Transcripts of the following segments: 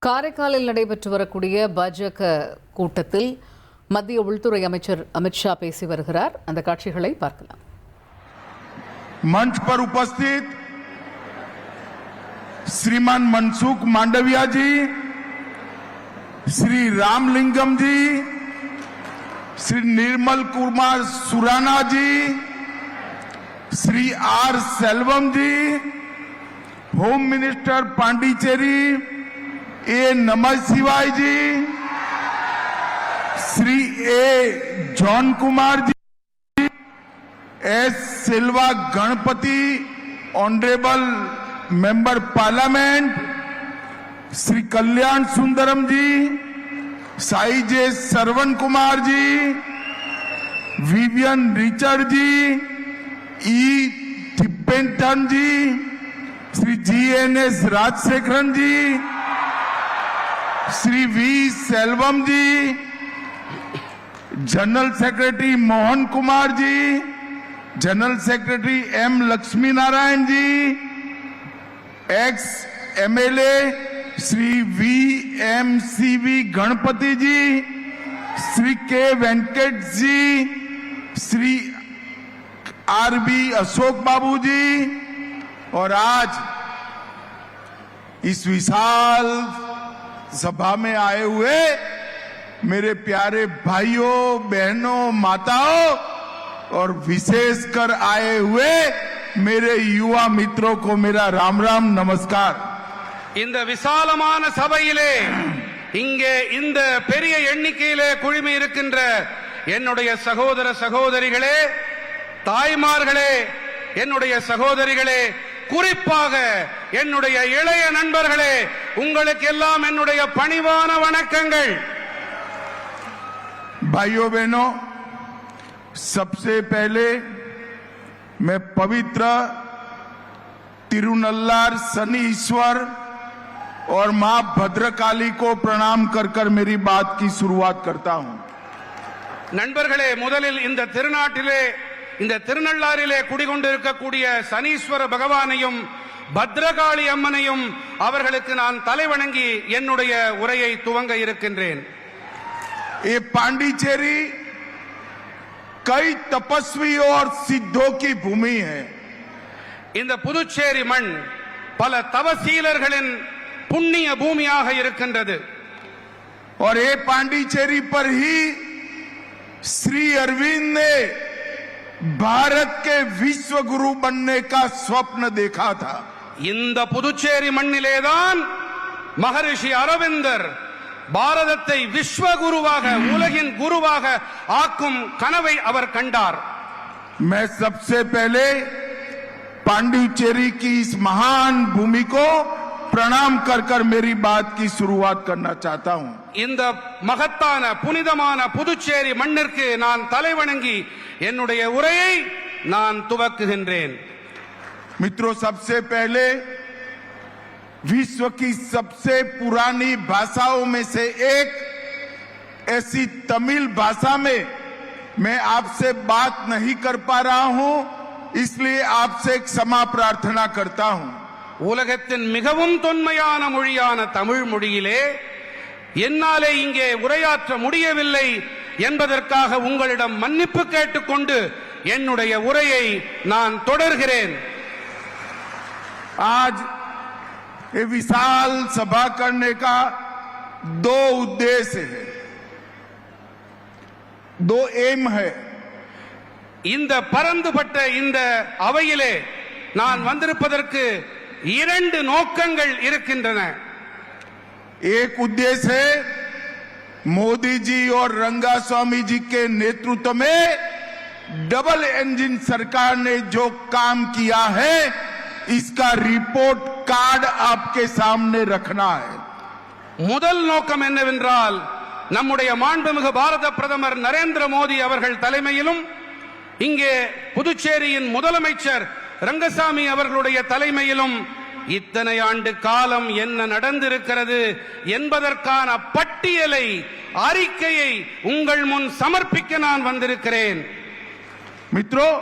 காரைக்காலில் நடைபெற்று வரக்கூடிய பாஜக கூட்டத்தில் மத்திய உள்துறை அமைச்சர் அமித்ஷா பேசி வருகிறார். அந்த காட்சிகளை பார்க்கலாம். मंच पर उपस्थित श्रीमान Mansukh Mandaviya ji, Shri Ramalingam ji, Shri Nirmal Kumar Surana ji, Shri R Selvam ji, home minister Pondicherry A Namassivayam ji, Shri A John Kumar ji, S Selvaganapathy honourable member parliament, Shri Kalyan Sundaram ji, Sai J Saravana Kumar ji, Vivian Richard ji, E Theeppainthan ji, Shri GNS Rajasekaran ji, Shri V Selvam ji, general secretary Mohan Kumar ji, general secretary M Lakshmi Narayan ji, ex MLA Shri VMCV Ganapathy ji, Shri K Venkat ji, Shri RB Ashok Babu ji, और आज इस विशाल सभा में आए हुए मेरे प्यारे भाइयों, बहनों, माताओं और विशेषकर आए हुए मेरे युवा मित्रों को मेरा राम राम नमस्कार. இந்த விசாலமான சபையிலே இங்கே இந்த பெரிய எண்ணிக்கையிலே குழுமி இருக்கின்ற என்னுடைய சகோதர சகோதரிகளே, தாய்மார்களே, என்னுடைய சகோதரிகளே, குறிப்பாக என்னுடைய இளைய நண்பர்களே, உங்களுக்கு எல்லாம் என்னுடைய பணிவான வணக்கங்கள். भाइयों बहनों, सबसे पहले मैं पवित्र तिरुनल्लार शनि ईश्वर और मां भद्रकाली को प्रणाम कर कर मेरी बात की शुरुआत करता हूं. நண்பர்களே, முதலில் இந்த திருநாட்டிலே இந்த திருநள்ளாரிலே குடிகொண்டிருக்கக்கூடிய சனீஸ்வர பகவானையும் பத்ரகாளி அம்மனையும் அவர்களுக்கு நான் தலைவணங்கி என்னுடைய உரையை துவங்க இருக்கின்றேன். ये पांडिचेरी कई तपस्वी और सिद्धों की भूमि है. இந்த புதுச்சேரி மண் பல தவசீலர்களின் புண்ணிய பூமியாக இருக்கின்றது. और ये पांडिचेरी पर ही श्री अरविंद ने भारत के विश्व गुरु बनने का स्वप्न देखा था. இந்த புதுச்சேரி மண்ணிலேதான் மகரிஷி அரவிந்தர் பாரதத்தை விஸ்வகுருவாக, உலகின் குருவாக ஆக்கும் கனவை அவர் கண்டார். मैं सबसे पहले पांडिचेरी की इस महान भूमि को प्रणाम कर कर मेरी बात की शुरुआत करना चाहता हूं. இந்த மகத்தான புனிதமான புதுச்சேரி மண்ணிற்கு நான் தலைவணங்கி என்னுடைய உரையை நான் துவக்குகின்றேன். मित्रों, सबसे पहले विश्व की सबसे पुरानी भाषाओं में से एक ऐसी तमिल भाषा में मैं आपसे बात नहीं कर पा रहा हूं, इसलिए आपसे क्षमा प्रार्थना करता हूं. உலகத்தின் மிகவும் தொன்மையான மொழியான தமிழ் மொழியிலே என்னாலே இங்கே உரையாற்ற முடியவில்லை என்பதற்காக உங்களிடம் மன்னிப்பு கேட்டுக்கொண்டு என்னுடைய உரையை நான் தொடர்கிறேன். आज ये विशाल सभा करने का दो उद्देश्य है, दो एम है. இந்த பரந்துபட்ட இந்த அவையிலே நான் வந்திருப்பதற்கு இரண்டு நோக்கங்கள் இருக்கின்றன. एक उद्देश्य है मोदी जी और रंगास्वामी जी के नेतृत्व में डबल इंजन सरकार ने जो काम किया है, इसका रिपोर्ट कार्ड आपके सामने रखना है. முதல் நோக்கம் என்னவென்றால், நம்முடைய மாண்புமிகு பாரத பிரதமர் நரேந்திர மோடி அவர்கள் தலைமையிலும் இங்கே புதுச்சேரியின் முதலமைச்சர் ரங்கசாமி அவர்களுடைய தலைமையிலும் இத்தனை ஆண்டு காலம் என்ன நடந்திருக்கிறது என்பதற்கான பட்டியலை, அறிக்கையை உங்கள் முன் சமர்ப்பிக்க நான் வந்திருக்கிறேன். मित्रों,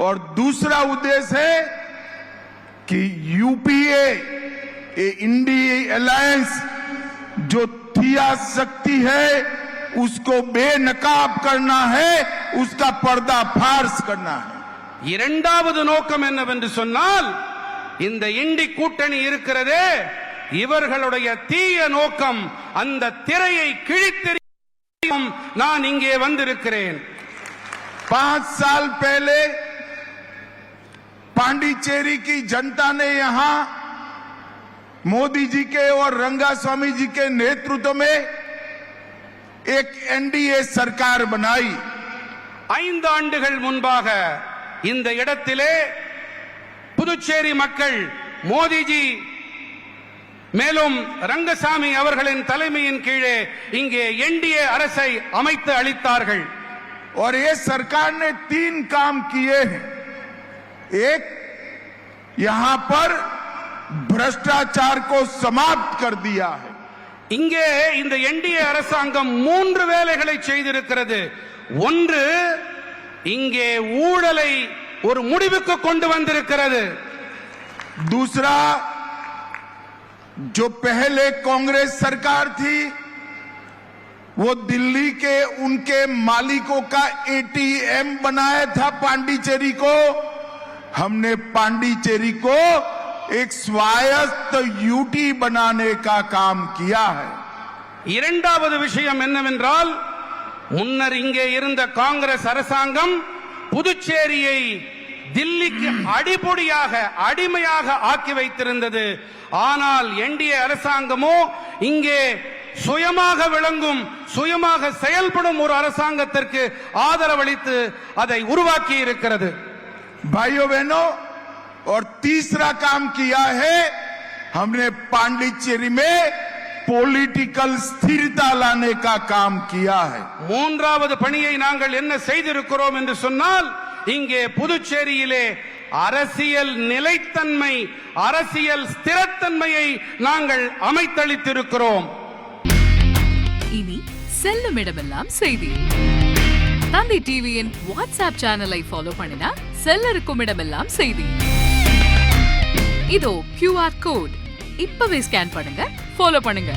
और दूसरा उद्देश्य है कि यूपीए इंडिया अलायंस जो थिया शक्ति है उसको बेनकाब करना है, उसका पर्दाफाश करना है. இரண்டாவது நோக்கம் என்னவென்று சொன்னால் இந்த இண்டி கூட்டணி இருக்கிறதே இவர்களுடைய தீய நோக்கம் அந்த திரையை கிழித்தெறியும் நான் இங்கே வந்திருக்கிறேன். 5 साल पहले पांडिचेरी की जनता ने यहां मोदी जी के और रंगास्वामी जी के नेतृत्व में एक एनडीए सरकार बनाई. 5 ஆண்டுகள் முன்பாக இந்த இடத்திலே புதுச்சேரி மக்கள் மோடிஜி மேலும் ரங்கசாமி அவர்களின் தலைமையின் கீழே இங்கே என்டிஏ அரசை அமைத்து அளித்தார்கள். और ये सरकार ने 3 काम किए हैं. एक, यहां पर भ्रष्टाचार को समाप्त कर दिया है. இங்கே இந்த என்டிஏ அரசாங்கம் 3 வேலைகளை செய்திருக்கிறது. ஒன்று, இங்கே ஊழலை ஒரு முடிவுக்கு கொண்டு வந்திருக்கிறது. दूसरा, जो पहले कांग्रेस सरकार थी वो दिल्ली के उनके मालिकों का एटीएम बनाया था पांडिचेरी को. हमने पांडिचेरी को एक स्वायत्त यूटी बनाने का काम किया है. இரண்டாவது விஷயம் என்னவென்றால் முன்னர் இங்கே இருந்த காங்கிரஸ் அரசாங்கம் புதுச்சேரியை தில்லிக்கு அடிப்பொடியாக அடிமையாக ஆக்கி வைத்திருந்தது. ஆனால் என்டிஏ அரசாங்கமோ இங்கே சுயமாக விளங்கும் சுயமாக செயல்படும் ஒரு அரசாங்கத்திற்கு ஆதரவளித்து அதை உருவாக்கி இருக்கிறது. भाइयों बहनों, और तीसरा काम किया है, हमने पांडिचेरी में पॉलिटिकल स्थिरता लाने का काम किया है. மூன்றாவது பணியை நாங்கள் என்ன செய்திருக்கிறோம் என்று சொன்னால் இங்கே புதுச்சேரியிலே அரசியல் நிலைத்தன்மை அரசியல் ஸ்திரத்தன்மையை நாங்கள் அமைத்தளித்திருக்கிறோம். இனி செல்லும் இடமெல்லாம் செய்தி. தந்தி டிவியின் வாட்ஸ்அப் சேனலை ஃபாலோ பண்ணினா செல்ல இருக்கும் இடமெல்லாம் செய்தி. இதோ QR கோட் இப்பவே ஸ்கேன் பண்ணுங்க, ஃபாலோ பண்ணுங்க.